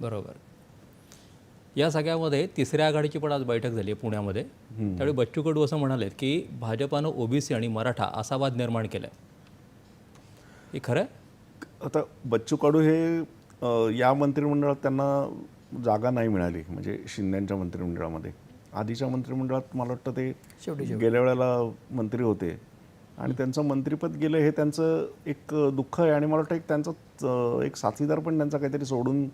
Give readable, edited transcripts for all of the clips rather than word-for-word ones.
बरोबर. या सगळ्यामध्ये तिसऱ्या आघाडीची पण आज बैठक झाली आहे पुण्यामध्ये. त्यावेळी बच्चू कडू असं म्हणालेत की भाजपानं ओबीसी आणि मराठा असा वाद निर्माण केला आहे. हे खरं आहे? आता बच्चू कडू हे या मंत्रिमंडळात त्यांना जागा नाही मिळाली, म्हणजे शिंदेच्या मंत्रिमंडळामध्ये. आधीच्या मंत्रिमंडळात मला वाटतं ते गेल्या वेळेला मंत्री होते आणि त्यांचं मंत्रिपद गेलं हे त्यांचं एक दुःख आहे. आणि मला वाटतं एक त्यांचा एक साथीदार पण त्यांचा काहीतरी सोडून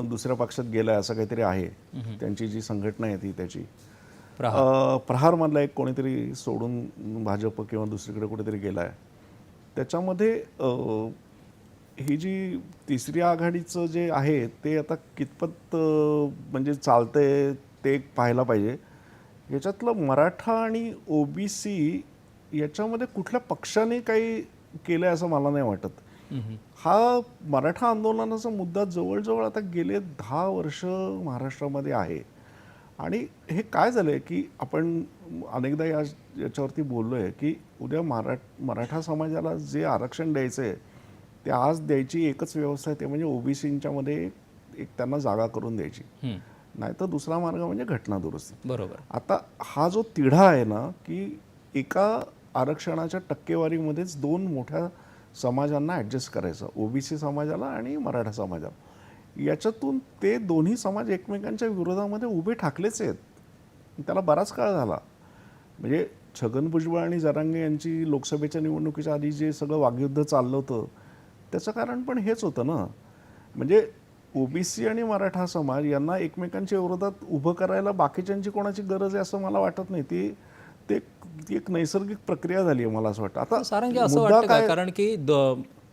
दुसऱ्या पक्षात गेला आहे असं काहीतरी आहे. त्यांची जी संघटना आहे ती त्याची प्रहारमधला एक कोणीतरी सोडून भाजप किंवा दुसरीकडे कुठेतरी गेला आहे. त्याच्यामध्ये ही जी तिसरी आघाडीचं जे आहे ते आता कितपत म्हणजे चालतंय ते पाहायला पाहिजे. याच्यातलं मराठा आणि ओबीसी याच्यामध्ये कुठल्या पक्षाने काही केलं आहे असं मला नाही वाटत. हा मराठा आंदोलनाचा मुद्दा जवळजवळ आता गेले 10 वर्ष महाराष्ट्रामध्ये आहे. आणि हे काय झालं आहे की आपण अनेकदा याच्यावरती बोललो आहे की उद्या मराठा समाजाला जे आरक्षण द्यायचं आहे ते आज द्यायची एकच व्यवस्था आहे, ते म्हणजे ओबीसींच्यामध्ये एक त्यांना जागा करून द्यायची. नाहीतर दुसरा मार्ग म्हणजे घटना दुरुस्ती. बरोबर. आता हा जो तिढा आहे ना की एका आरक्षणाच्या टक्केवारीमध्येच दोन मोठ्या समाजांना ॲडजस्ट करायचं, ओबीसी समाजाला आणि मराठा समाजाला. याच्यातून ते दोन्ही समाज एकमेकांच्या विरोधामध्ये उभे ठाकलेच आहेत. त्याला बराच काळ झाला. म्हणजे छगन भुजबळ आणि जरांगे यांची लोकसभेच्या निवडणुकीच्या आधी जे सगळं वाग्युद्ध चाललं होतं त्याचं कारण पण हेच होतं ना. म्हणजे ओबीसी आणि मराठा समाज यांना एकमेकांच्या विरोधात उभं करायला बाकीच्यांची कोणाची गरज आहे असं मला वाटत नाही. ती एक नैसर्गिक प्रक्रिया झाली आहे मला असं वाटतं. आता सारंगी असं वाटतं का, कारण की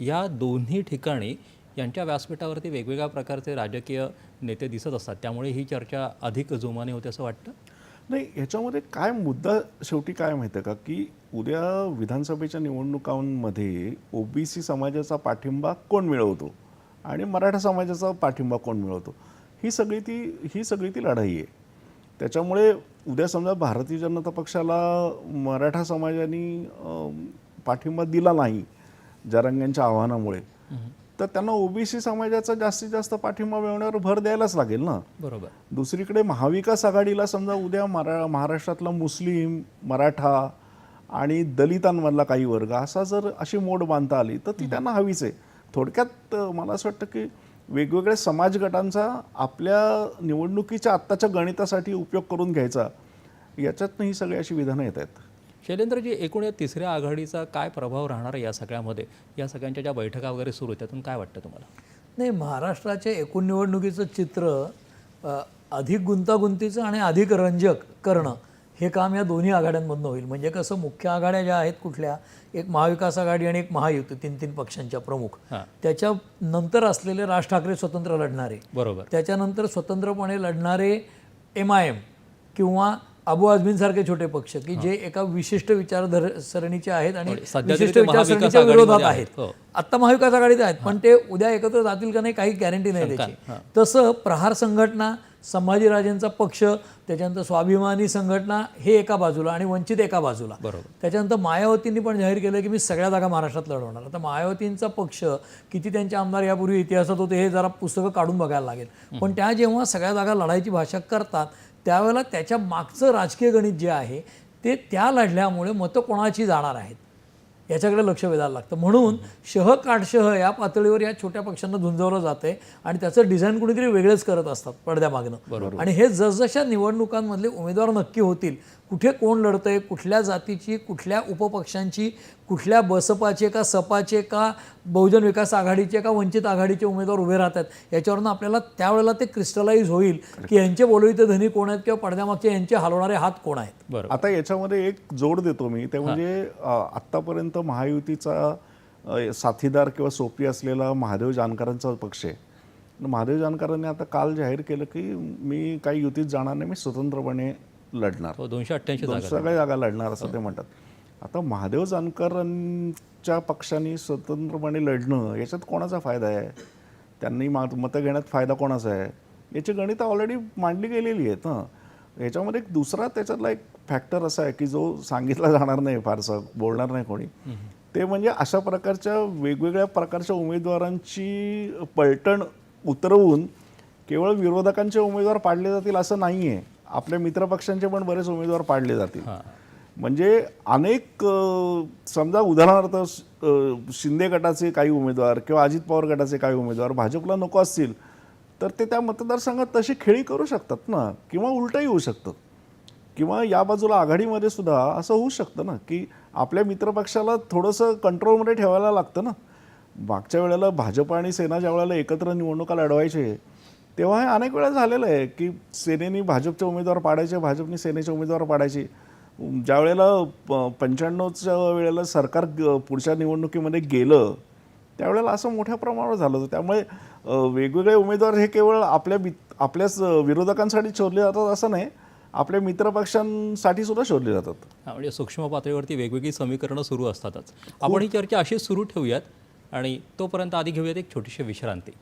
या दोन्ही ठिकाणी यांच्या व्यासपीठावरती वेगवेगळ्या प्रकारचे राजकीय नेते दिसत असतात, त्यामुळे ही चर्चा अधिक जोमाने होते असं वाटतं? नाही, ह्याच्यामध्ये काय मुद्दा शेवटी काय माहिती आहे का की उद्या विधानसभेच्या निवडणुकांमध्ये ओबीसी समाजाचा पाठिंबा कोण मिळवतो आणि मराठा समाजाचा पाठिंबा कोण मिळवतो, ही सगळी ती लढाई आहे. त्याच्यामुळे उद्या समजा भारतीय जनता पक्षाला मराठा समाजाने पाठिंबा दिला नाही जरांगेंच्या आव्हानामुळे, तर त्यांना ओबीसी समाजाचा जास्तीत जास्त पाठिंबा मिळवण्यावर भर द्यायलाच लागेल ना. बरोबर. दुसरीकडे महाविकास आघाडीला समजा उद्या महाराष्ट्रातला मुस्लिम, मराठा आणि दलितांमधला काही वर्ग अशी मोड बांधता आली तर ती त्यांना हवीच आहे. थोडक्यात मला असं वाटतं की वेगवेगळ्या समाज गटांचा आपल्या निवडणुकीच्या आत्ताच्या गणितासाठी उपयोग करून घ्यायचा, याच्यातनं ही सगळी अशी विधानं येत आहेत. शैलेंद्रजी, एकूण या तिसऱ्या आघाडीचा काय प्रभाव राहणार आहे या सगळ्यामध्ये? या सगळ्यांच्या ज्या बैठका वगैरे सुरू आहेत त्यातून काय वाटतं तुम्हाला? नाही, महाराष्ट्राच्या एकूण निवडणुकीचं चित्र अधिक गुंतागुंतीचं आणि अधिक रंजक करणं हे काम या दोन्ही आघाड्यांमधून होईल. म्हणजे कसं, मुख्य आघाड्या ज्या आहेत कुठल्या, एक महाविकास आघाडी आणि एक महायुती, 3 पक्षांच्या प्रमुख, त्याच्यानंतर असलेले राज ठाकरे स्वतंत्र लढणारे, बरोबर, त्याच्यानंतर स्वतंत्रपणे लढणारे MIM किंवा अबू आझमींसारखे छोटे पक्ष की जे एका विशिष्ट विचारसरणीचे आहेत आणि विशिष्ट विचारसरणीच्या विरोधात आहेत. आत्ता महाविकास आघाडीत आहेत पण ते उद्या एकत्र जातील का नाही काही गॅरंटी नाही त्याची. तसं प्रहार संघटना, संभाजीराजेंचा पक्ष, त्याच्यानंतर स्वाभिमानी संघटना हे एका बाजूला आणि वंचित एका बाजूला. त्याच्यानंतर मायावतींनी पण जाहीर केलं की मी सगळ्या जागा महाराष्ट्रात लढवणार. आता मायावतींचा पक्ष किती त्यांचे आमदार यापूर्वी इतिहासात होते हे जरा पुस्तकं काढून बघायला लागेल. पण त्या जेव्हा सगळ्या जागा लढायची भाषा करतात त्यावेळेला त्याच्या मागचं राजकीय गणित जे आहे ते त्या लढल्यामुळे मतं कोणाची जाणार आहेत याच्याकडे लक्ष वेधायला लागतं. म्हणून काठशह या पातळीवर या छोट्या पक्षांना झुंजवलं जाते आणि त्याचं डिझाईन कुणीतरी वेगळेच करत असतात पडद्यामागनं. आणि हे जसजशा निवडणुकांमधले उमेदवार नक्की होतील, कुठे कोण लढतंय, कुठल्या जातीची, कुठल्या उपपक्षांची, कुठल्या बसपाचे का सपाचे का बहुजन विकास आघाडीचे का वंचित आघाडीचे उमेदवार उभे राहतात, याच्यावरनं आपल्याला त्यावेळेला ते क्रिस्टलाइज होईल की यांचे बोलविते धनी कोण आहेत किंवा पडद्यामागचे यांचे हलवणारे हात कोण आहेत. आता याच्यामध्ये एक जोड देतो मी, ते म्हणजे आत्तापर्यंत महायुतीचा साथीदार किंवा सोपी असलेला महादेव जानकरांचा पक्ष आहे. महादेव जानकरांनी आता काल जाहीर केलं की मी काही युतीत जाणार नाही, मी स्वतंत्रपणे लढणार, 288 जागा लढणार असं ते म्हणतात. आता महादेव जानकरांच्या पक्षाने स्वतंत्रपणे लढणं याच्यात कोणाचा फायदा आहे, त्यांनी मतं घेण्यात फायदा कोणाचा आहे, याची गणितं ऑलरेडी मांडली गेलेली आहेत ना. याच्यामध्ये एक दुसरा त्याच्यातला एक फॅक्टर असा आहे की जो सांगितला जाणार नाही, फारसं बोलणार नाही कोणी, ते म्हणजे अशा प्रकारच्या वेगवेगळ्या प्रकारच्या उमेदवारांची पलटण उतरवून केवळ विरोधकांचे उमेदवार पाडले जातील असं नाही आहे. आपल्या मित्रपक्षांचे पण बरेच उमेदवार पाडले जातील. म्हणजे अनेक समजा उदाहरणार्थ शिंदे गटाचे काही उमेदवार किंवा अजित पवार गटाचे काही उमेदवार भाजपला नको असतील तर ते त्या मतदारसंघात तशी खेळी करू शकतात ना, किंवा उलटंही होऊ शकतं. किंवा या बाजूला आघाडीमध्ये सुद्धा असं होऊ शकतं ना की आपल्या मित्रपक्षाला थोडंसं कंट्रोलमध्ये ठेवायला लागतं ना. मागच्या वेळेला भाजप आणि सेना ज्या वेळेला एकत्र निवडणुका लढवायचे तेव्हा हे अनेक वेळा झालेलं आहे की सेनेनी भाजपचे उमेदवार पाडायचे, भाजपनी सेनेचे उमेदवार पाडायचे. ज्या वेळेला 95च्या वेळेला सरकार पुढच्या निवडणुकीमध्ये गेलं त्यावेळेला असं मोठ्या प्रमाणावर झालं होतं. त्यामुळे वेगवेगळे उमेदवार हे केवळ आपल्याच विरोधकांसाठी शोधले जातात असं नाही, आपल्या मित्रपक्षांसाठी सुद्धा शोधले जातात. म्हणजे सूक्ष्म पातळीवरती वेगवेगळी समीकरणं सुरू असतातच. आपण ही चर्चा अशीच सुरू ठेवूयात आणि तोपर्यंत आधी घेऊयात एक छोटीशी विश्रांती.